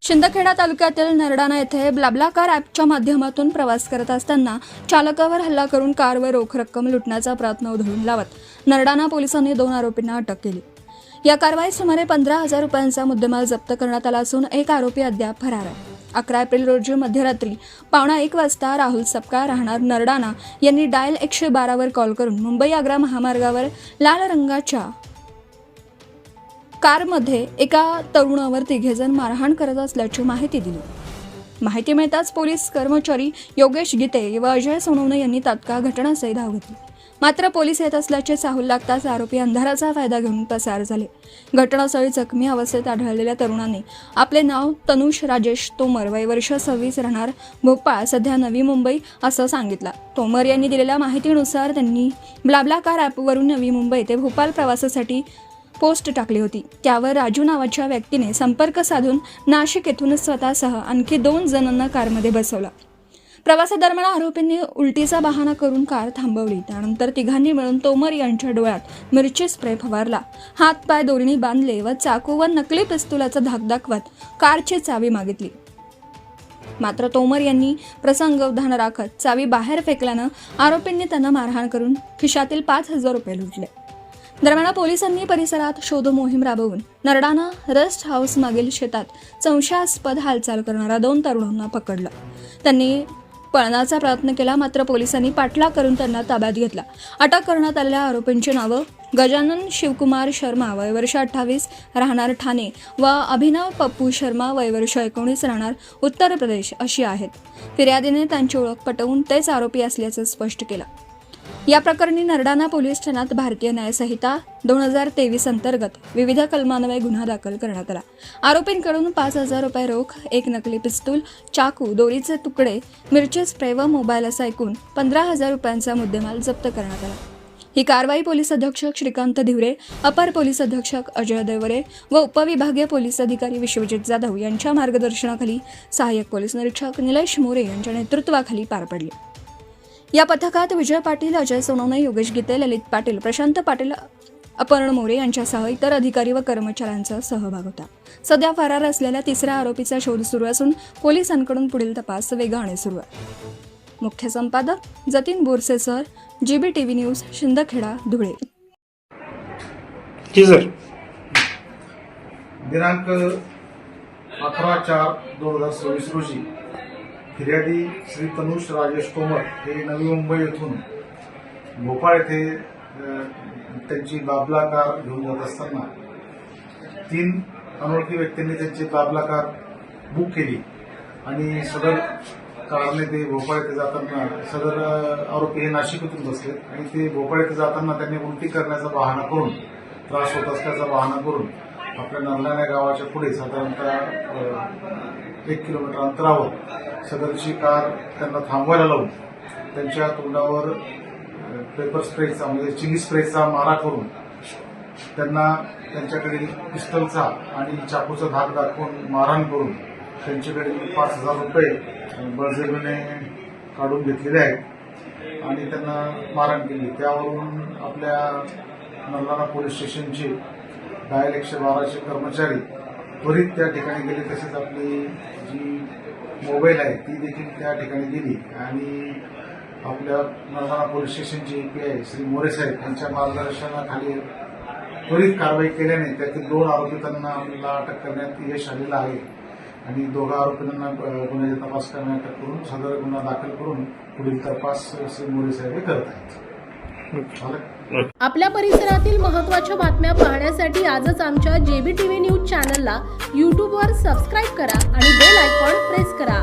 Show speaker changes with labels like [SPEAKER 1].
[SPEAKER 1] शिंदखेडा तालुक्यातील नरडाणा येथे ब्लाब्लाकार ॲपच्या माध्यमातून प्रवास करत असताना चालकावर हल्ला करून कारवर रोख रक्कम लुटण्याचा प्रयत्न उधळून लावत नरडाणा पोलिसांनी 2 आरोपींना अटक केली। या कारवाईत सुमारे 15,000 रुपयांचा मुद्देमाल जप्त करण्यात आला असून एक आरोपी अद्याप फरार आहे। 11 एप्रिल रोजी मध्यरात्री 12:15 वाजता राहुल सपकाळ राहणार नरडाणा यांनी डायल 112 वर कॉल करून मुंबई आग्रा महामार्गावर लाल रंगाच्या कारमध्ये एका तरुणावर 3 जण मारहाण करत असल्याची माहिती दिली। माहिती मिळताच पोलीस कर्मचारी योगेश गीते व अजय सोनवणे यांनी तात्काळ घटनास्थळी धाव घेतली। मात्र पोलीस येत असल्याचे चाहूल लागताच आरोपी अंधाराचा फायदा घेऊन पसार झाले। घटनास्थळी जखमी अवस्थेत आढळलेल्या तरुणाने आपले नाव तनुष राजेश तोमर, वय वर्ष 26, राहणार भोपाळ, सध्या नवी मुंबई असं सांगितलं। तोमर यांनी दिलेल्या माहितीनुसार त्यांनी ब्लाब्लाकार ॲपवरून नवी मुंबई ते भोपाळ प्रवासासाठी पोस्ट टाकली होती। त्यावर राजू नावाच्या व्यक्तीने संपर्क साधून नाशिक येथून स्वतःसह आणखी 2 जणांना कारमध्ये बसवलं। प्रवासादरम्यान आरोपींनी उलटीचा बहाणा करून कार थांबवली। त्यानंतर तिघांनी मिळून तोमर यांच्या डोळ्यात मिरची स्प्रे फवारला, हात पाय दोरीने बांधले व चाकू व नकली पिस्तुलाचा धाक दाखवत कारची चावी मागितली। मात्र तोमर यांनी प्रसंगावधान राखत चावी बाहेर फेकल्यानं आरोपींनी त्यांना मारहाण करून खिशातील 5,000 रुपये लुटले। दरम्यान पोलिसांनी परिसरात शोध मोहीम राबवून नरडाणा रेस्ट हाऊस मागील शेतात संशयास्पद हालचाल करणाऱ्या 2 तरुणांना पकडलं। त्यांनी पळण्याचा प्रयत्न केला, मात्र पोलिसांनी पाठलाग करून त्यांना ताब्यात घेतला। अटक करण्यात आलेल्या आरोपींची नावं गजानन शिवकुमार शर्मा, वय वर्ष 28, राहणार ठाणे व अभिनव पप्पू शर्मा, वय वर्ष 19, राहणार उत्तर प्रदेश अशी आहेत। फिर्यादीने त्यांची ओळख पटवून तेच आरोपी असल्याचं स्पष्ट केलं। या प्रकरणी नरडाणा पोलीस ठाण्यात भारतीय न्याय संहिता 2023 अंतर्गत विविध कलमान्वये गुन्हा दाखल करण्यात आला। आरोपींकडून 5,000 रुपये रोख, एक नकली पिस्तूल, चाकू, दोरीचे तुकडे, मिरची स्प्रे व मोबाईल असा एकूण 15,000 रुपयांचा मुद्देमाल जप्त करण्यात आला। ही कारवाई पोलीस अधीक्षक श्रीकांत धिवरे, अपर पोलीस अधीक्षक अजय देवरे व उपविभागीय पोलीस अधिकारी विश्वजित जाधव यांच्या मार्गदर्शनाखाली सहाय्यक पोलीस निरीक्षक निलेश मोरे यांच्या नेतृत्वाखाली पार पडली। या पथकात विजय पाटील, अजय सोनवणे, योगेश गीते, ललित पाटील, प्रशांत पाटील, अपर्ण मोरे यांच्यासह इतर अधिकारी व कर्मचाऱ्यांचा सहभाग होता। सध्या फरार असलेल्या 3ऱ्या आरोपीचा शोध सुरू असून पोलिसांकडून पुढील तपास वेगाने सुरू आहे। मुख्य संपादक Jatin Borse sir, GBTV news, Shindkheda, Dhule.
[SPEAKER 2] दिनांक 11/4/2026 रोजी फिर्यादी श्री तनुष राजेश तोमर हे नवी मुंबई येथून भोपाळ येथे त्यांची बाबला कार घेऊन जात असताना 3 अनोळखी व्यक्तींनी त्यांची बाबला कार बुक केली आणि सदर कारने ते भोपाळ येथे जाताना सदर आरोपी हे नाशिक येथून बसले आणि ते भोपाळ येथे जाताना त्यांनी उलटी करण्याचा बहाणा करून, त्रास होत असल्याचा बहाणा करून आपल्या नरडाणा गावाच्या पुढे साधारणतः 1 किलोमीटर अंतरावर सदरची कार त्यांना थांबवायला लावून त्यांच्या तोंडावर पेपर स्प्रेचा म्हणजे चिली स्प्रेचा मारा करून त्यांना त्यांच्याकडील पिस्टलचा आणि चाकूचा धाक दाखवून मारहाण करून त्यांच्याकडील 5,000 रुपये बळजबरीने काढून घेतलेले आहेत आणि त्यांना मारहाण केली। त्यावरून आपल्या नरडाणा पोलीस स्टेशनचे डायल 112चे कर्मचारी त्वरित त्या ठिकाणी गेले। तसेच आपली जी मोबाईल आहे ती देखील त्या ठिकाणी गेली आणि आपल्या नरडाणा पोलीस स्टेशनचे PI श्री मोरे साहेब यांच्या मार्गदर्शनाखाली त्वरित कारवाई केल्याने त्यातील 2 आरोपींना आपल्याला अटक करण्यात यश आलेलं आहे आणि 2 आरोपींना गुन्ह्याचा तपास करण्यात अटक करून सदर गुन्हा दाखल करून पुढील तपास श्री मोरे साहेब करत आहेत।
[SPEAKER 3] आपल्या परिसरातील महत्त्वाच्या बातम्या पाहण्यासाठी आजच आमच्या JBTV न्यूज चॅनलला YouTube वर सबस्क्राईब करा आणि बेल आयकॉन प्रेस करा।